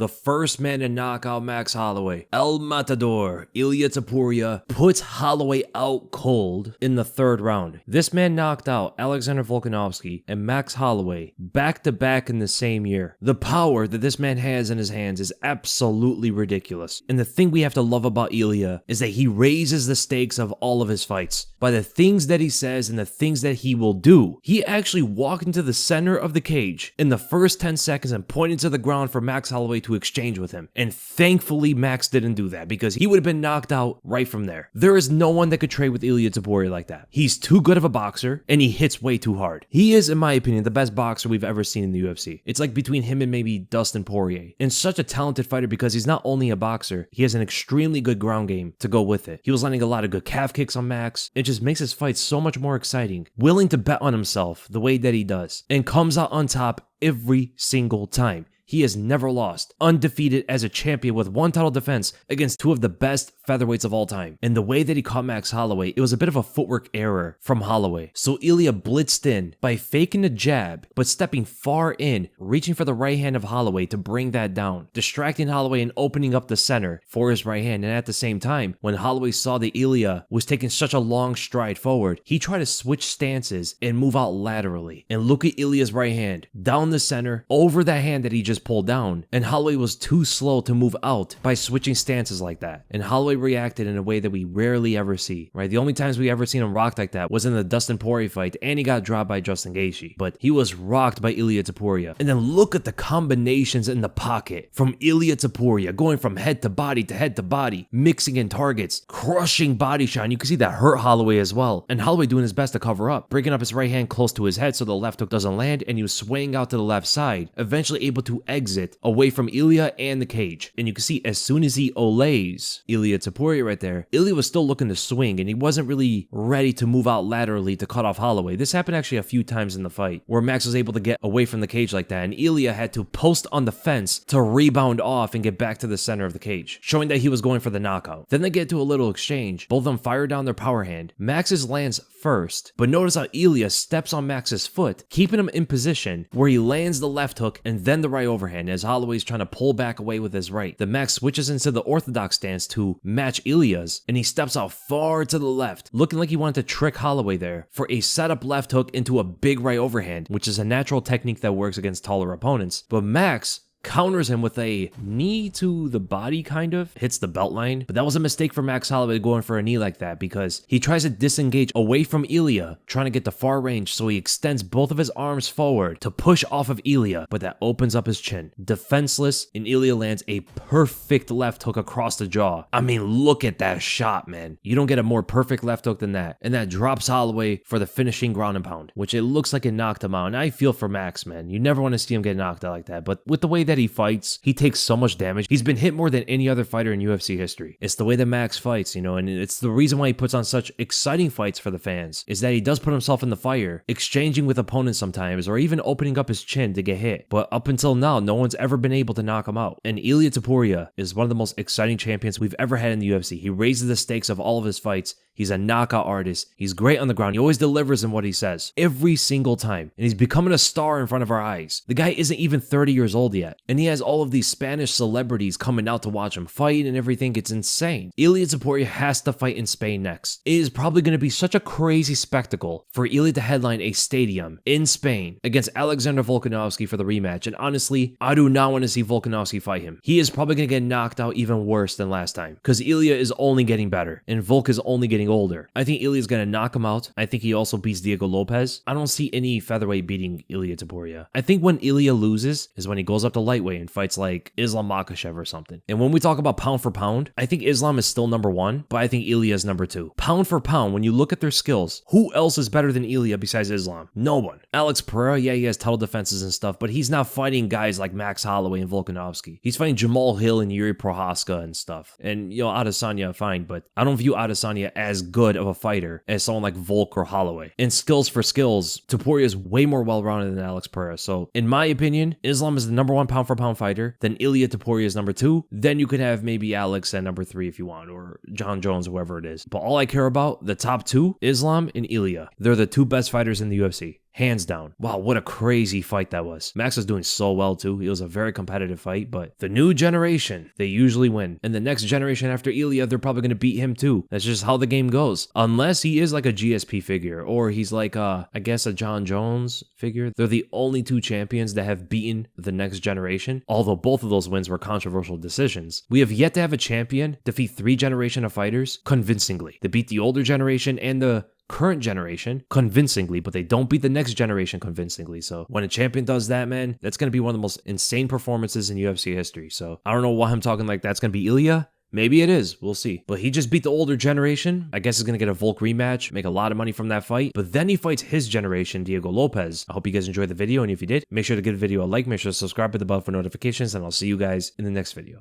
the first man to knock out Max Holloway. El Matador, Ilia Topuria, puts Holloway out cold in the third round. This man knocked out Alexander Volkanovski and Max Holloway back-to-back in the same year. The power that this man has in his hands is absolutely ridiculous. And the thing we have to love about Ilia is that he raises the stakes of all of his fights by the things that he says and the things that he will do. He actually walked into the center of the cage in the first 10 seconds and pointed to the ground for Max Holloway to exchange with him. And thankfully, Max didn't do that because he would have been knocked out right from there. There is no one that could trade with Ilia Topuria like that. He's too good of a boxer and he hits way too hard. He is, in my opinion, the best boxer we've ever seen in the UFC. It's like between him and maybe Dustin Poirier. And such a talented fighter because he's not only a boxer, he has an extremely good ground game to go with it. He was landing a lot of good calf kicks on Max. It just makes his fights so much more exciting. Willing to bet on himself the way that he does and comes out on top every single time. He has never lost, undefeated as a champion with one title defense against two of the best featherweights of all time. And the way that he caught Max Holloway, it was a bit of a footwork error from Holloway. So Ilia blitzed in by faking a jab, but stepping far in, reaching for the right hand of Holloway to bring that down, distracting Holloway and opening up the center for his right hand. And at the same time, when Holloway saw that Ilia was taking such a long stride forward, he tried to switch stances and move out laterally. And look at Ilia's right hand, down the center, over that hand that he just pulled down, and Holloway was too slow to move out by switching stances like that. And Holloway reacted in a way that we rarely ever see, right? The only times we ever seen him rocked like that was in the Dustin Poirier fight, and he got dropped by Justin Gaethje. But he was rocked by Ilia Topuria. And then look at the combinations in the pocket from Ilia Topuria, going from head to body, mixing in targets, crushing body shot. And you can see that hurt Holloway as well. And Holloway doing his best to cover up, breaking up his right hand close to his head so the left hook doesn't land, and he was swaying out to the left side, eventually able to exit away from Ilia and the cage. And you can see as soon as he olays Ilia Topuria right there, Ilia was still looking to swing and he wasn't really ready to move out laterally to cut off Holloway. This happened actually a few times in the fight where Max was able to get away from the cage like that, and Ilia had to post on the fence to rebound off and get back to the center of the cage, showing that he was going for the knockout. Then they get to a little exchange. Both of them fire down their power hand. Max's lands first, but notice how Ilia steps on Max's foot, keeping him in position where he lands the left hook and then the right overhand as Holloway's trying to pull back away with his right. The Max switches into the orthodox stance to match Ilia's, and he steps out far to the left, looking like he wanted to trick Holloway there for a setup left hook into a big right overhand, which is a natural technique that works against taller opponents. But Max counters him with a knee to the body, kind of hits the belt line. But that was a mistake for Max Holloway going for a knee like that because he tries to disengage away from Ilia, trying to get the far range, so he extends both of his arms forward to push off of Ilia, but that opens up his chin. Defenseless, and Ilia lands a perfect left hook across the jaw. I mean, look at that shot, man. You don't get a more perfect left hook than that. And that drops Holloway for the finishing ground and pound, which it looks like it knocked him out. And I feel for Max, man. You never want to see him get knocked out like that. But with the way that he fights, he takes so much damage. He's been hit more than any other fighter in UFC history. It's the way that Max fights, you know, and it's the reason why he puts on such exciting fights for the fans, is that he does put himself in the fire, exchanging with opponents sometimes, or even opening up his chin to get hit. But up until now, no one's ever been able to knock him out. And Ilia Topuria is one of the most exciting champions we've ever had in the UFC. He raises the stakes of all of his fights. He's a knockout artist. He's great on the ground. He always delivers in what he says every single time. And he's becoming a star in front of our eyes. The guy isn't even 30 years old yet. And he has all of these Spanish celebrities coming out to watch him fight and everything. It's insane. Ilia Topuria has to fight in Spain next. It is probably going to be such a crazy spectacle for Ilia to headline a stadium in Spain against Alexander Volkanovski for the rematch. And honestly, I do not want to see Volkanovski fight him. He is probably going to get knocked out even worse than last time because Ilia is only getting better and Volk is only getting older. I think Ilia's going to knock him out. I think he also beats Diego Lopez. I don't see any featherweight beating Ilia Topuria. I think when Ilia loses is when he goes up to lightweight and fights like Islam Makhachev or something. And when we talk about pound for pound, I think Islam is still number one, but I think Ilia is number two. Pound for pound, when you look at their skills, who else is better than Ilia besides Islam? No one. Alex Pereira, yeah, he has title defenses and stuff, but he's not fighting guys like Max Holloway and Volkanovski. He's fighting Jamal Hill and Yuri Prohaska and stuff. And, you know, Adesanya, fine, but I don't view Adesanya as good of a fighter as someone like Volk or Holloway. And skills for skills, Topuria is way more well-rounded than Alex Pereira. So, in my opinion, Islam is the number one pound for pound fighter, then Ilia Topuria is number two, then you could have maybe Alex at number three if you want, or John Jones, whoever it is. But all I care about, the top two, Islam and Ilia. They're the two best fighters in the UFC. Hands down. Wow, what a crazy fight that was. Max was doing so well too. It was a very competitive fight, but the new generation, they usually win. And the next generation after Ilia, they're probably going to beat him too. That's just how the game goes. Unless he is like a GSP figure, or he's like I guess a John Jones figure. They're the only two champions that have beaten the next generation, although both of those wins were controversial decisions. We have yet to have a champion defeat 3 generations of fighters convincingly. They beat the older generation and the current generation convincingly, but they don't beat the next generation convincingly. So when a champion does that, man, that's going to be one of the most insane performances in UFC history. So I don't know why I'm talking like that's going to be Ilia. Maybe it is. We'll see. But he just beat the older generation. I guess he's going to get a Volk rematch, make a lot of money from that fight. But then he fights his generation, Diego Lopez. I hope you guys enjoyed the video. And if you did, make sure to give the video a like, make sure to subscribe, hit the bell for notifications, and I'll see you guys in the next video.